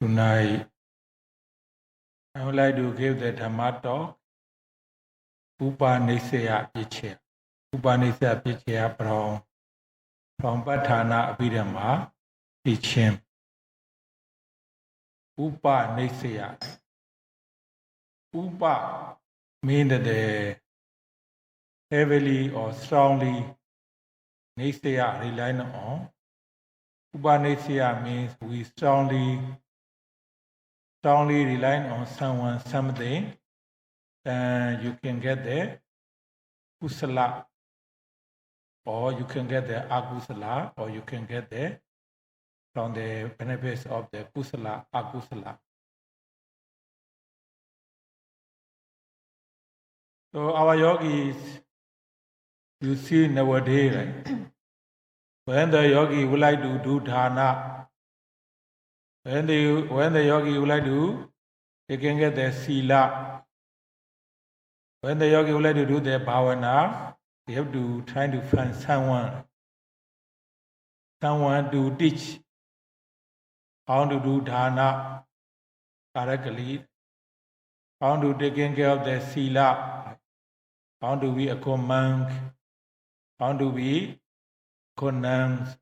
Tonight, I would like to give the Dhamma talk, Upanisaya Pichya. Upanisaya Pichya from Patthana Abhidhamma teaching. Upanisaya. Upa means the heavily or strongly. Nisaya relying on. Upanisaya means we strongly relying on someone, something, then you can get the kusala, or you can get the akusala, or you can get the from the benefits of the kusala, akusala. So our yogis, you see nowadays, right? When the yogi would like to do dharana, when the yogi would like to, they can get the sila. When the yogi would like to do the bhavana, they have to try to find someone to teach how to do dharana correctly, how to take care of the sila, how to be a good monk, how to be good nuns,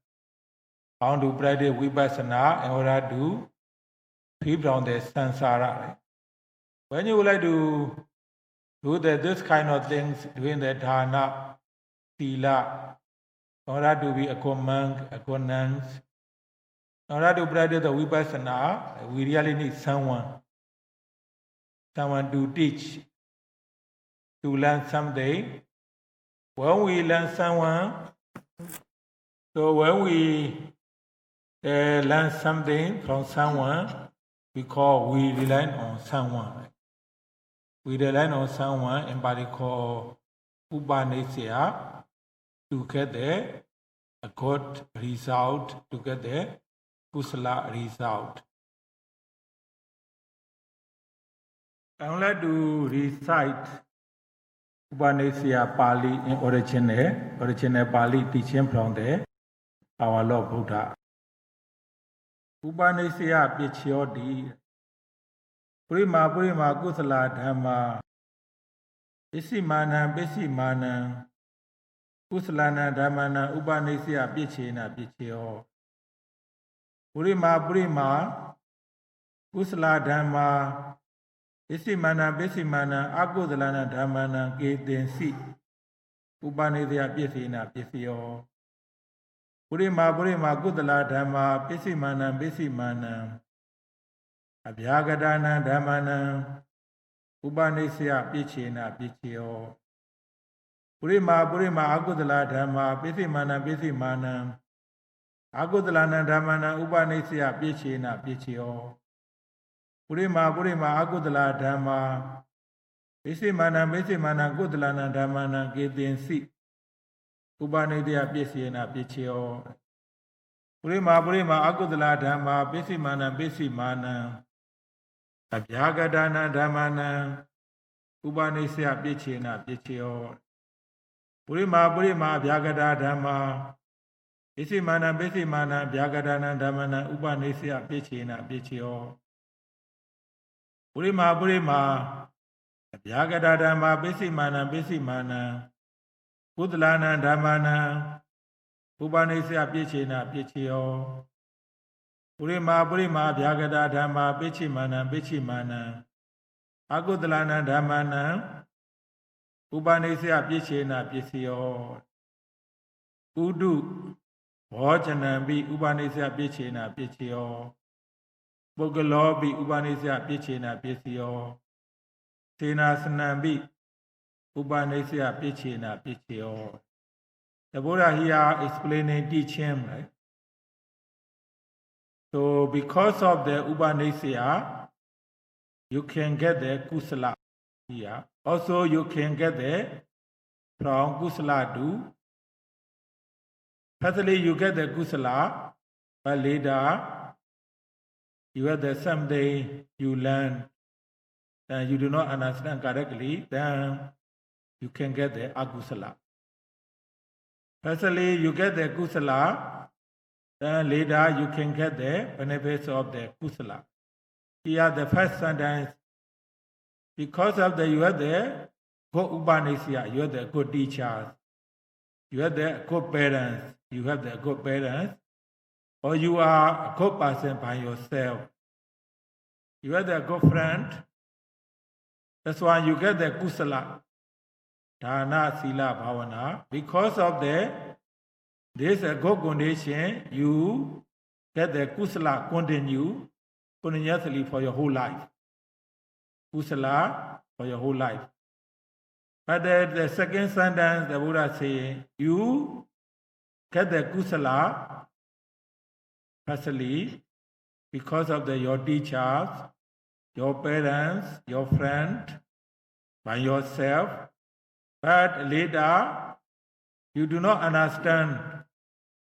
how to practice vipassana in order to free from the samsara. When you would like to do this kind of things, doing the dharana, sila, in order to be a good monk, a good nuns, in order to practice the vipassana, we really need someone to teach, to learn something. When we learn someone, so when we learn something from someone, we rely on someone. We rely on someone, and body called Upanisaya, to get a good result, to get the kusala result. I would like to recite Upanisaya Pali in original Pali teaching from our Lord Buddha. Upanisaya Pichyoti Prima Kusala Dhamma Pisimanam Kusalana Dhammana Upanisaya Pichyo Prima Kusala Dhamma Pisimana Akusalana Dhammana Ketensi Upanisaya Pichyo Prima Kusala Dhamma Pisimana Abhyagadana Dhammana Upanisaya Pichyo Prima Akudala Dhamma Pisimana Akudalana Dhammana Upanisaya Pichyo Prima Akudala Dhamma Pisimana Kudalana Dhammana Ketensi Upanisaya Pichyo Prima Akudala Dhamma Pisimana Abhyagadana Dhammana Upanisaya Pichyo Prima Abhyagada Dhamma Pisimana Abhyagadana Dhammana Upanisaya Pichyo Prima Abhyagada Dhamma Pisimana Kudalana Dhammana Upanisaya Pichyo Prima Abhyagada Dhamma Pichimana Akudalana Dhammana Upanisaya Pichyo Udu Bhojanambi Upanisaya Pichyo Bogalobi Upanisaya Pichyo Senasanambi Upanisaya Pichyo. The Buddha here explaining teaching, right? So because of the Upanisaya, you can get the kusala here. Also, you can get the from kusala to. Firstly, you get the kusala, but later you get the someday you learn and you do not understand correctly, then you can get the akusala. Firstly, you get the kusala, then later you can get the benefits of the kusala. Here the first sentence, because of the you have the good upanisya, you have the good teachers, you have the good parents, you have the good parents, or you are a good person by yourself. You have the good friend. That's why you get the kusala, dana, sila, bhavana. Because of this good condition, you get the kusala continue continuously for your whole life. Kusala for your whole life. But the second sentence, the Buddha saying, you get the kusala firstly because of your teachers, your parents, your friend, by yourself. But later, you do not understand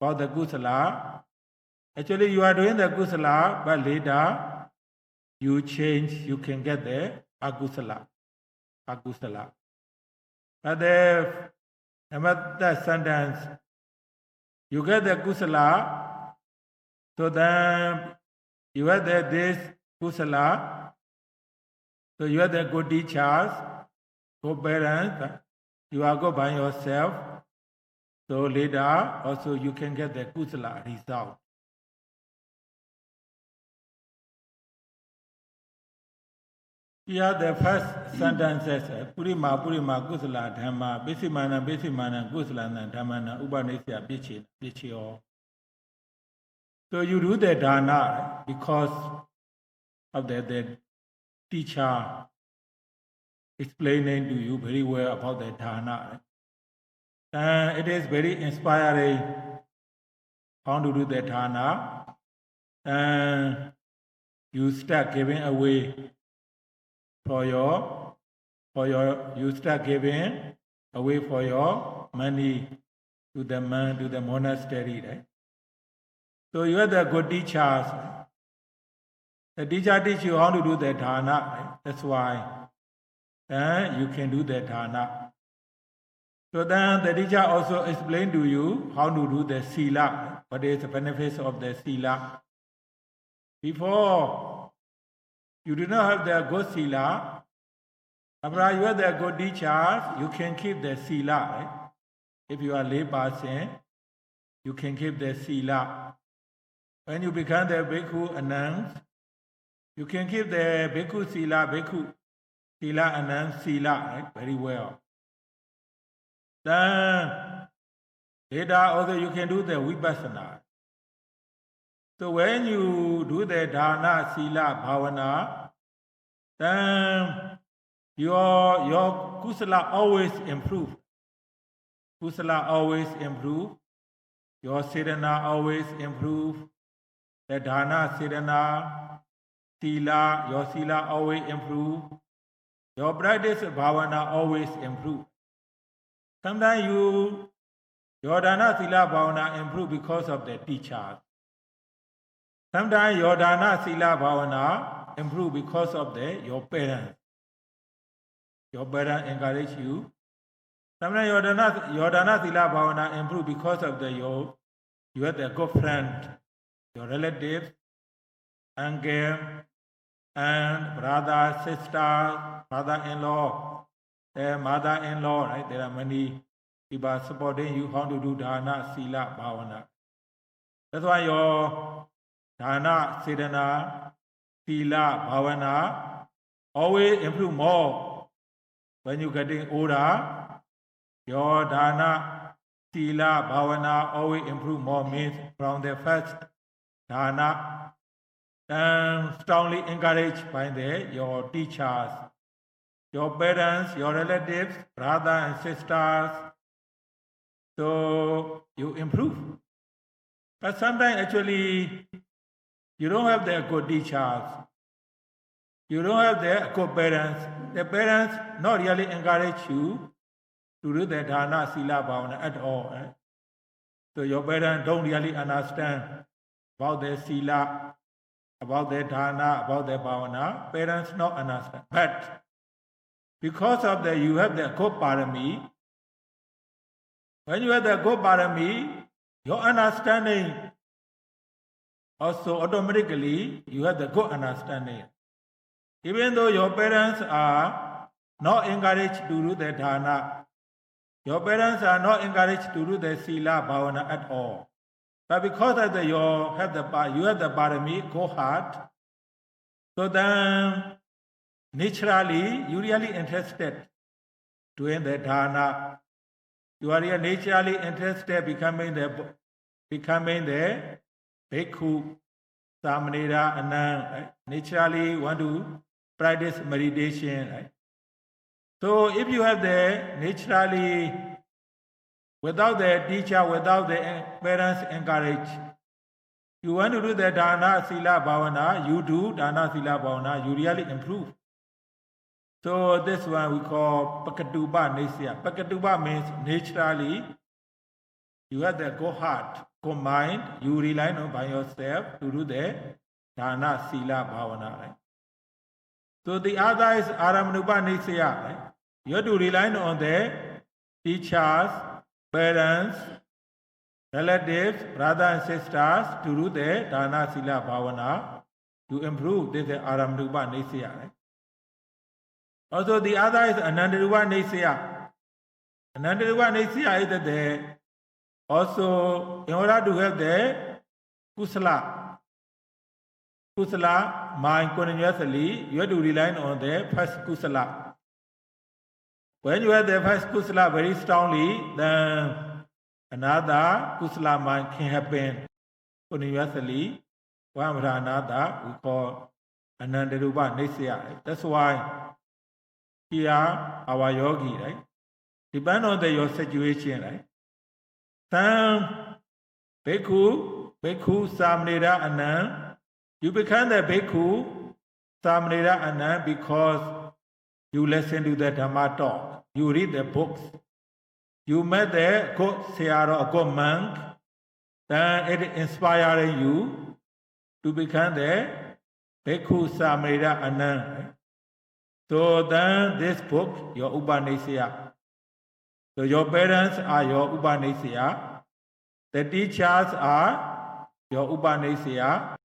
about the kusala. Actually, you are doing the kusala, but later you change, you can get the akusala. But the sentence, you get the kusala, so then you have this kusala, so you have the good teachers, good parents, you are good by yourself, so later also you can get the kusala result. Here the first sentence says, Purima kusala dhamma, besimana kusala dhammana, upanisya pichyo. So you do the dana because of the teacher explaining to you very well about the dana. And it is very inspiring how to do the dana. And you start giving away you start giving away for your money to the monastery, right? So you are the good teachers. The teacher teach you how to do the dana, right? That's why you can do the dana. So then the teacher also explain to you how to do the sila. What is the benefits of the sila? Before you do not have the good sila. After you have the good teachers, you can keep the sila. Right? If you are lay person, you can keep the sila. When you become the bhikkhu anand, you can keep the bhikkhu sila anand sila, right? Very well. Then later also you can do the vipassana. So when you do the dana, sila, bhavana, then your kusala always improve. Kusala always improve. Your sedana always improve. The dana, sedana, sila, your sila always improve. Your practice bhavana always improve. Sometimes your dana, sila, bhavana improve because of the teachers. Sometimes your dana, sila, bhavana improve because of your parents. Your parents encourage you. Sometimes your dana, sila, bhavana improve because of you have the good friend, your relatives, uncle, and brother, sister, father-in-law, mother-in-law, right? There are many people supporting you how to do dana, sila, bhavana. That's why your dana, sedana, sila, bhavana always improve more. When you're getting older, your dana, sila, bhavana always improve more, means from the first dana, and strongly encouraged by your teachers, your parents, your relatives, brothers and sisters. So you improve. But sometimes actually you don't have the good teachers. You don't have the good parents. The parents not really encourage you to do the dana, sila, bhavana at all. Eh? So your parents don't really understand about the sila, about the dana, about the bhavana. Parents not understand. But because of you have the good parami, when you have the good parami, your understanding also automatically you have the good understanding. Even though your parents are not encouraged to do the dana, your parents are not encouraged to do the sila bhavana at all. But because of you have the parami, go hard. So then, naturally, you really interested doing the dana. You are really naturally interested becoming the bhikkhu, samanera, and right? Naturally want to practice meditation. Right? So if you have the naturally, without the teacher, without the parents encourage, you want to do the dana sila bhavana, you do dana sila bhavana, you really improve. So this one we call pakatuba nesya. Pakatuba means naturally, you have the go heart, go mind, you rely on by yourself to do the dana sila bhavana. Right? So the other is aramanupa nesya. Right? You have to rely on the teachers, parents, relatives, brothers and sisters to do the dana sila bhavana to improve. This is aramanupa nesya. Right? Also the other is anandarupa nesya. Anandarupa nesya is the also in order to have the kusala mind continuously, you have to rely on the first kusala. When you have the first kusala very strongly, then another kusala mind can happen continuously. One or another we call anandarupa nesya. That's why here our yogi, right? Depend on your situation, right? Some bhikkhu, samanera, anan. You become the bhikkhu, samanera, anan because you listen to the Dhamma talk. You read the books. You met the good sayara, a good monk. Then it inspiring you to become the bhikkhu, samanera, anan. So then this book, your Upanisya. So your parents are your Upanisya. The teachers are your Upanisya.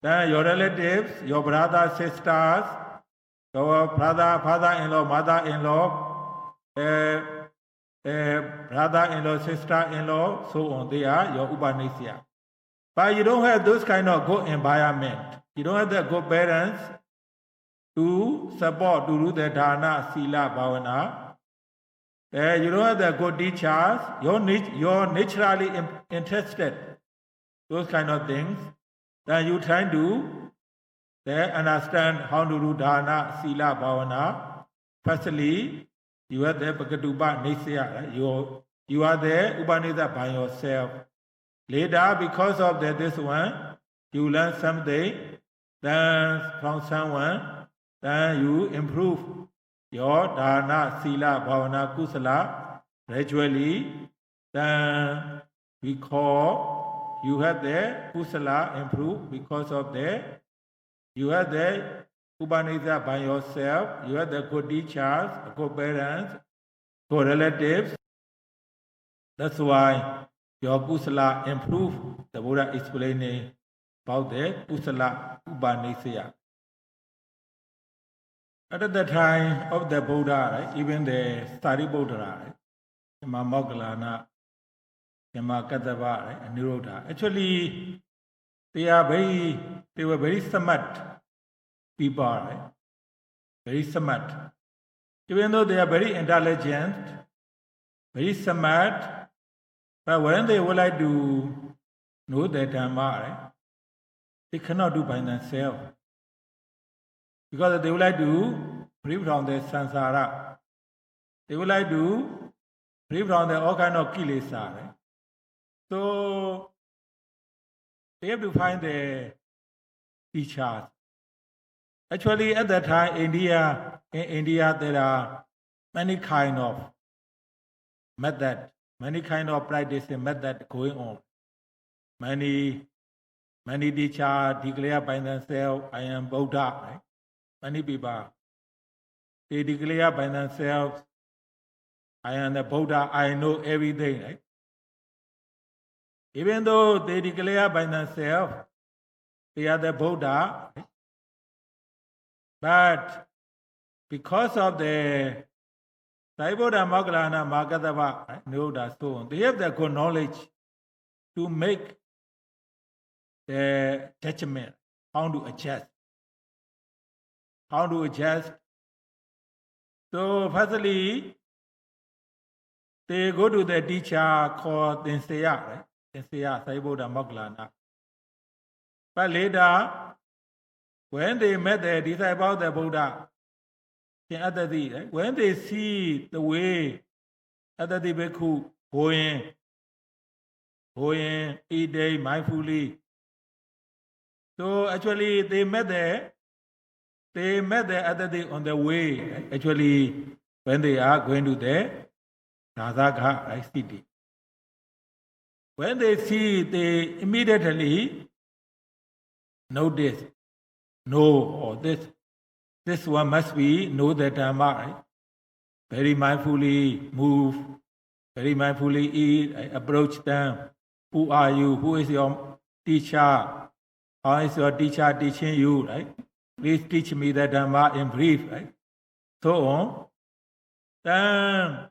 Then your relatives, your brothers, sisters, your father-in-law, mother-in-law, brother-in-law, sister-in-law, so on. They are your Upanisya. But you don't have those kind of good environment. You don't have the good parents to support, to do the dana, sila, bhavana. You don't have the good teachers, you're naturally interested, those kind of things. Then you try to understand how to do dana, sila, bhavana. Firstly, you are the pakatuba nesya, you are the upanisa by yourself. Later, because of this one, you learn something, then from someone, then you improve your dana, sila, bhavana, kusala gradually. Then we call you have the kusala improve because of you have the upanisa by yourself, you have the good teachers, good parents, good relatives. That's why your kusala improve. The Buddha explaining about the kusala upanisya. At the time of the Buddha, right, even the Sariputta, right, Yama Moggallana, Yama Kaddava, right, and Nirodha, actually they were very smart people, right? Very smart. Even though they are very intelligent, very smart, but when they would like to know the Dhamma, right, they cannot do by themselves. Because they would like to free from the samsara. They would like to free from the all kind of kilesa. Right? So they have to find the teachers. Actually, at that time, in India, there are many kind of method, many kind of practice and method going on. Many teachers declare by themselves, I am Buddha. Right? Many people, they declare by themselves, I am the Buddha, I know everything. Right? Even though they declare by themselves, they are the Buddha, right? But because of the Saiboda Moggallana Magadava, Nirodha, so on, they have the good knowledge to make the judgment, how to adjust. How to adjust. So firstly, they go to the teacher called Tenseya, right? Tenseya, Saiboda Moggallana. But later, when they met the disciple of the Buddha, right? When they see the way Adati Bhikkhu going, eating mindfully, so actually they met the Adati on the way, right? Actually, when they are going to the Radhagha, right, city. When they see, they immediately notice, this one must be know the Dhamma, right? Very mindfully move, very mindfully eat, right? Approach them. Who are you? Who is your teacher? How is your teacher teaching you, right? Please teach me the Dhamma in brief, right? So on. Then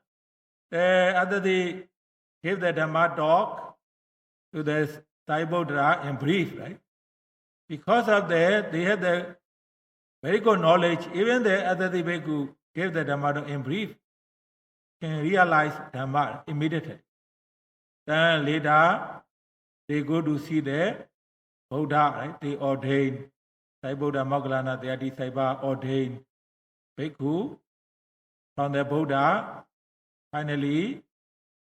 after they give the Dhamma talk to the Saiboda in brief, right? Because of that, they have the very good knowledge. Even the Adati Bhikkhu gave the Dhamma talk in brief, can realize Dhamma immediately. Then later, they go to see the Buddha, right? They ordain. Saiboda Moggallana, their disciple, ordained Bhikkhu from the Buddha. Finally,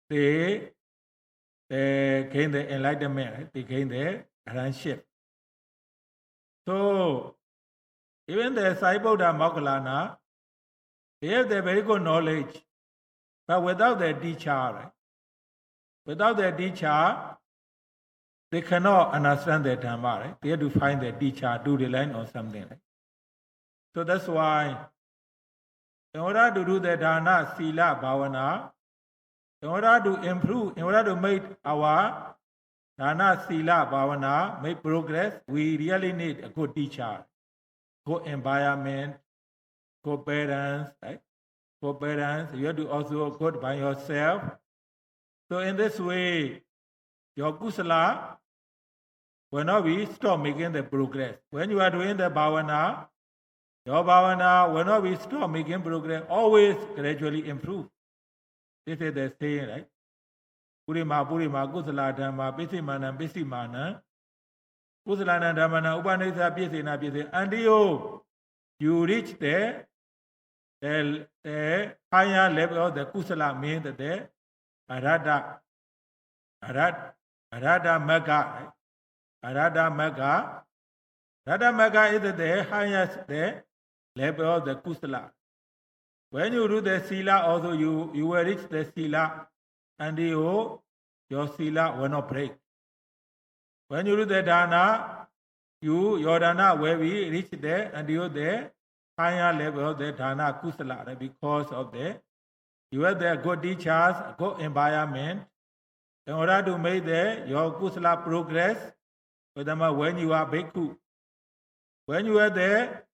they gain the enlightenment, right? They gain the friendship. So, even the Saiboda Moggallana, they have the very good knowledge, but without the teacher, right? Without the teacher, they cannot understand the Dhamma, right? They have to find the teacher, to rely on something, right? So that's why, in order to do the Dana, Sila, Bhavana, in order to improve, in order to make our Dana, Sila, Bhavana, make progress, we really need a good teacher, good environment, good parents, right? Good parents, you have to also good by yourself. So in this way, your kusala will not be stop making the progress. When you are doing the bhavana, your bhavana will not be stop making progress, always gradually improve. This is the saying, right? Purima, kusala dhamma, pisimana, kusalana dhammana, upanisa, pisina, until you reach the higher level of the kusala, means the arada magga, right? Arada magga is the highest level of the kusala. When you do the sila, also you will reach the sila, and your sila will not break. When you do the dana, your dana will be reach there until the higher level of the dana kusala, right? Because of you have the good teachers, good environment. In order to make your kusala progress, when you are bhikkhu, when you are there,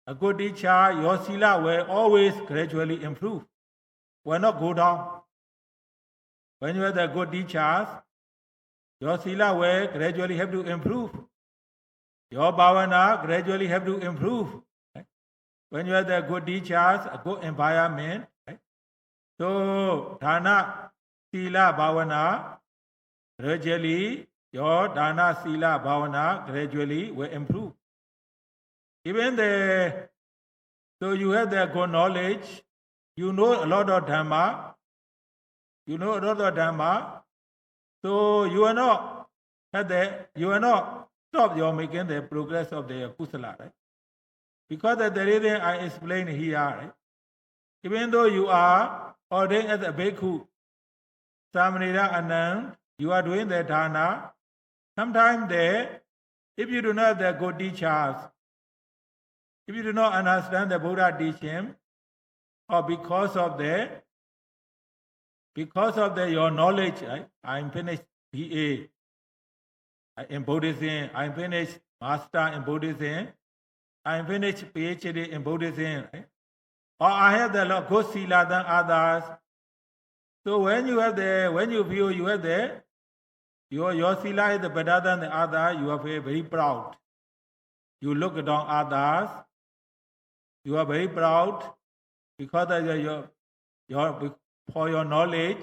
a good teacher, your sila will always gradually improve, will not go down. When you are the good teachers, your sila will gradually have to improve. Your bhavana gradually have to improve. Right? When you are the good teachers, a good environment, right? So dana, sila, bhavana, gradually your dana, sila, bhavana gradually will improve. Even so you have the good knowledge, you know a lot of Dhamma, so you are not stop your making the progress of the kusala, right? Because the reason I explained here, right? Even though you are ordained as a bhikkhu, Samanera Anand, you are doing the dana, sometimes if you do not have the good teachers, if you do not understand the Buddha teaching, or because of your knowledge, right? I'm finished BA in Buddhism, I'm finished master in Buddhism, I finished PhD in Buddhism, right? Or I have the good sila than others. So when you feel you have your sila is better than the other, you are very proud. You look down others. You are very proud because of for your knowledge.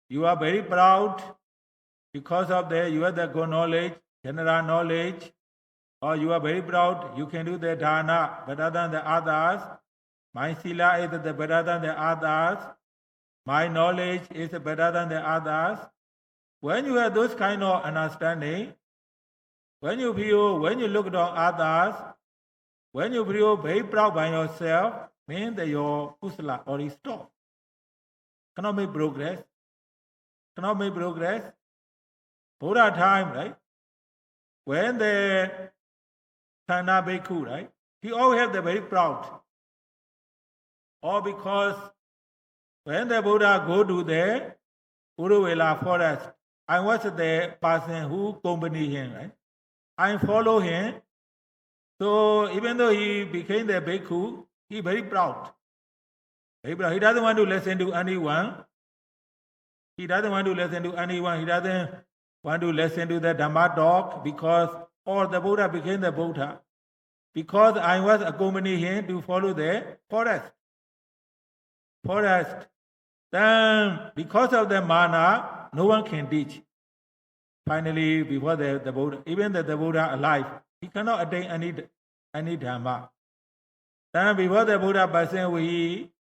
You are very proud because of you have the good knowledge, general knowledge, or you are very proud you can do the dana better than the others. My sila is better than the others. My knowledge is better than the others. When you have those kind of understanding, when you look down others, when you feel very proud by yourself, means that your kusala already stopped. Cannot make progress. Cannot make progress. Buddha time, right? When the Sana Bhikkhu, right? He always have the very proud. All because when the Buddha go to the Uruvela forest, I was the person who accompanied him, right? I follow him. So even though he became the bhikkhu, he very proud. Very proud. He doesn't want to listen to anyone. He doesn't want to listen to anyone. He doesn't want to listen to the Dhamma talk because all the Buddha became the Buddha. Because I was accompanying him to follow the forest. Then because of the mana, no one can teach. Finally, before the Buddha, even the Buddha alive, he cannot attain any Dhamma. Then before the Buddha passing, we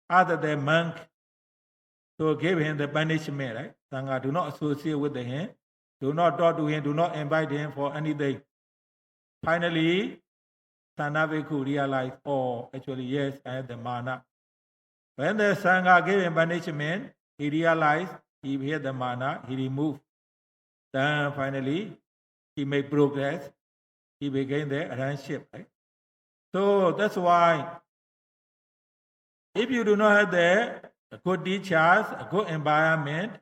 asked the monk to give him the punishment, right? Sangha, do not associate with him, do not talk to him, do not invite him for anything. Finally, Sana Bhikkhu realized, oh, actually, yes, I have the mana. When the Sangha gave him punishment, he realized he had the mana, he removed. Then finally, he made progress. He became the arhanship, right? So that's why, if you do not have the good teachers, a good environment,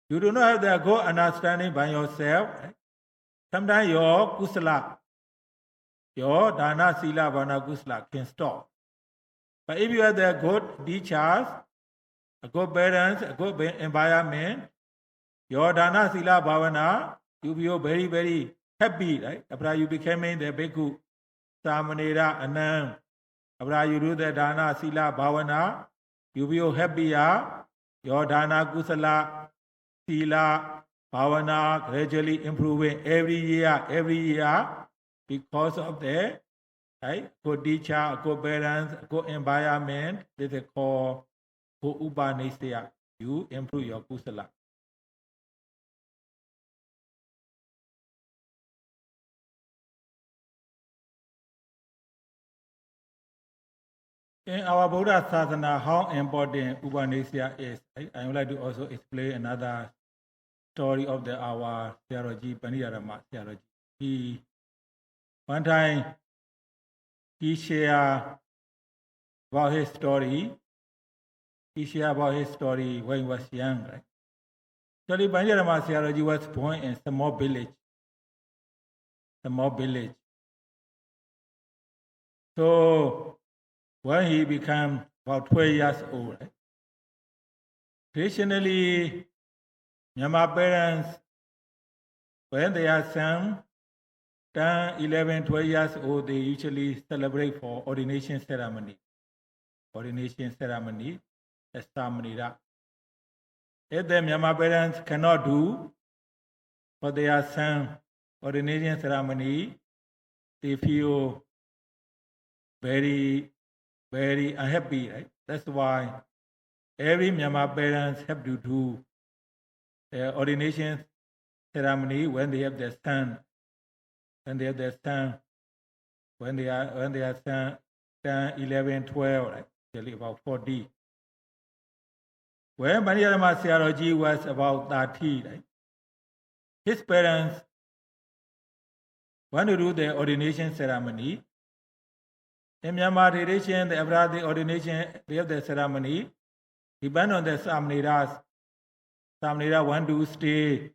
you do not have the good understanding by yourself, right? Sometimes your kusala, your dana, sila, bhavana, kusala can stop. But if you have the good teachers, a good parents, a good environment, your dana, sila, bhavana, you feel very, very happy, right? After you becoming the bhikkhu, samanera, anand, after you do the dana, sila, bhavana, you feel happier. Your dana, kusala, sila, bhavana gradually improving every year, because of the right, good teacher, good parents, good environment. This is called good upanisya. You improve your kusala. In our Buddha Sadhana, how important Upanisya is, I would like to also explain another story of our theology, Paniyarama theology. One time, he shared about his story. He shared about his story when he was young, right? So the Paniyarama theology was born in a small village. So when he became about 12 years old, right? Traditionally, Myanmar parents, when they are young, 10, 11, 12 years old, they usually celebrate for ordination ceremony. Samanera. If the Myanmar parents cannot do for their son ordination ceremony, they feel very, very unhappy, right? That's why every Myanmar parents have to do their ordination ceremony when they have their son. When they are 10, 11, 12, right? Usually about 40. When Paniyarama theology was about 30, right? His parents want to do the ordination ceremony. In Myanmar tradition, after the ordination, they have the ceremony. Depend on the Samaneras. Samanera want to stay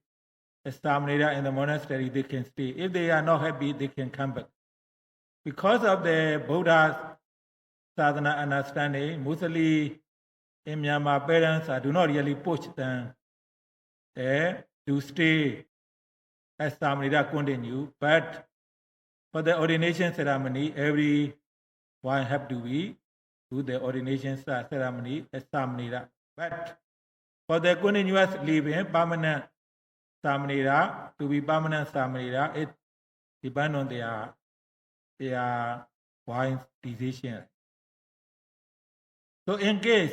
as Samanera in the monastery, they can stay. If they are not happy, they can come back. Because of the Buddha's sadhana understanding, mostly in Myanmar, parents do not really push them to stay as Samanida continue, but for the ordination ceremony, everyone have to be do the ordination ceremony as Samanida. But for the continuous living, permanent Samanida, to be permanent Samanida, it depends on their wise decision. So in case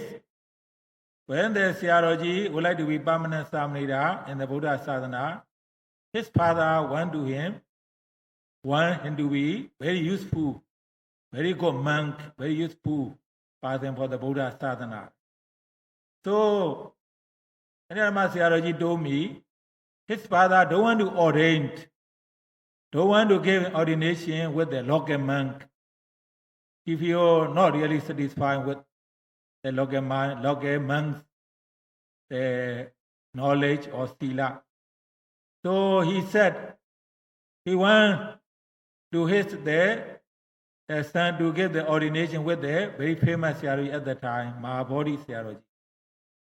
when the Sayadaw would like to be permanent Samanida in the Buddha sadhana, his father want him to be very useful, very good monk, very useful person for the Buddha sadhana. So, Anandama Sayadaw told me, his father don't want to ordain, don't want to give ordination with the local monk. If you're not really satisfied with the local monk's knowledge or sila. So he said he want to his son to get the ordination with the very famous Sayadaw at the time, Mahabodhi Sayadaw.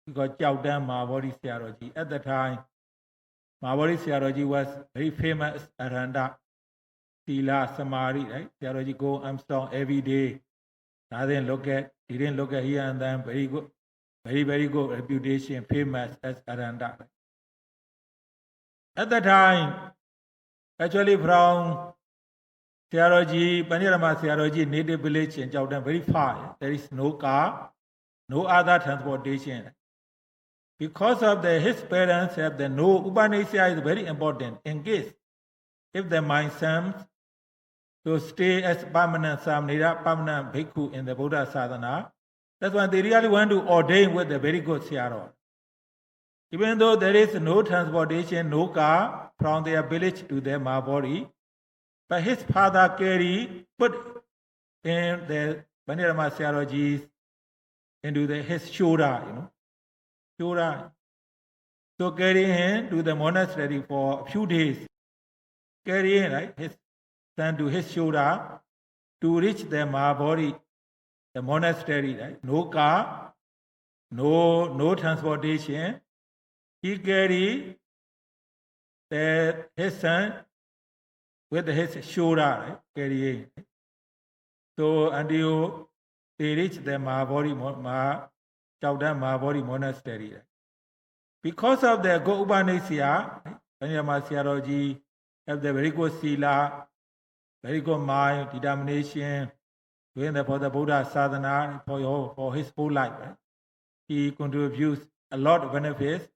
Because Chowdan Mahabodhi Sayadaw. At the time, Mahabodhi Sayadaw was very famous Arhanta, Sila, Samadhi, right? Sayadaw go Armstrong every day. He didn't look at here and then, very good, very good reputation, famous as Arhanta. At the time, actually from Panirama Sayadaw native village in Chowdan, very far. There is no car, no other transportation. Because of his parents have the no, Upanishad is very important. In case, if the mind comes to stay as permanent Samanida, permanent bhikkhu in the Buddha sadhana, that's why they really want to ordain with the very good Sayadaw. Even though there is no transportation, no car from their village to their Mahabodhi, but his father put in the Panirama Sayadaw into his shoulder, shoulder. So carry him to the monastery for a few days. Carry him, his son to his shoulder to reach the Mahabodhi, the monastery, No car, no transportation. He carried his son with his shoulder, carrying. So until they reach the Chowdan Mahabodhi monastery. Because of the good Upanishad, Panirama Sayadaw have the very good sila, very good mind, determination, doing for the Buddha sadhana for his whole life. He contributes a lot of benefits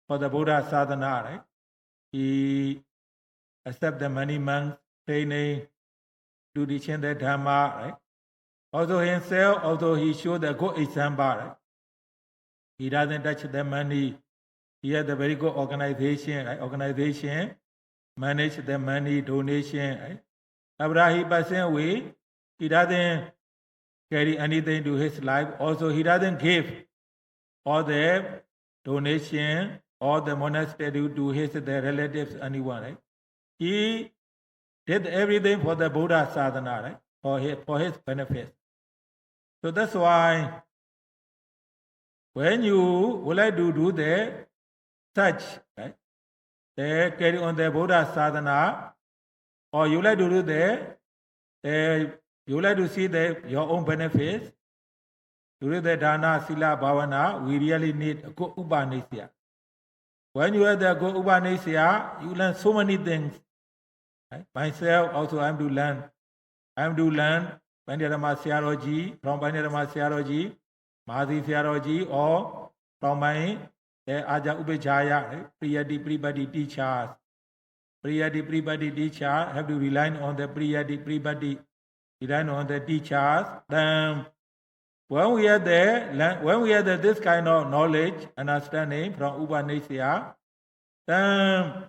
for the Buddha sadhana. He accepts the many monks training to teach the Dhamma. Also himself, although he showed a good example, he doesn't touch the money. He has a very good organization. Organization manage the money donation. After he passes away, he doesn't carry anything to his life. Also, he doesn't give all the donation or the monastery to the relatives, anyone. He did everything for the Buddha sadhana, for his benefit. So that's why when you would like to do the such, they carry on the Buddha sadhana, or you like to do you like to see your own benefits, to do the dana, sila, bhavana, we really need a good upanishad. When you have the good upanishad, you learn so many things. Myself also I am to learn. Panirama Sayadaw from Panirama Sayadaw, Mahasi Sayadaw, or from my Aja Upajaya, Priyati Pribadi teachers. Priyati Pribadi teacher have to rely on the Priyati Pribadi, rely on the teachers. Then when we have this kind of knowledge, understanding from Upanishad, then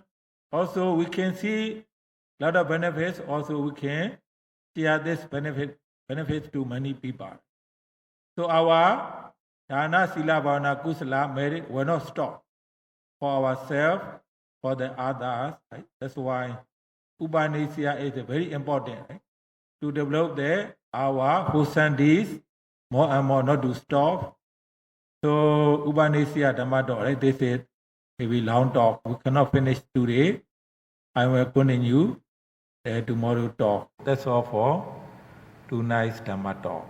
also we can see a lot of benefits. Also we can share this benefits to many people. So our Dana, Sila, Bhavana, Kusala merit will not stop for ourselves, for the others. That's why Upanishad is very important. to develop our wholesomeness more and more, not to stop. So Upanisya Dhamma talk, right? This is maybe long talk. We cannot finish today. I will continue tomorrow talk. That's all for tonight's Dhamma talk.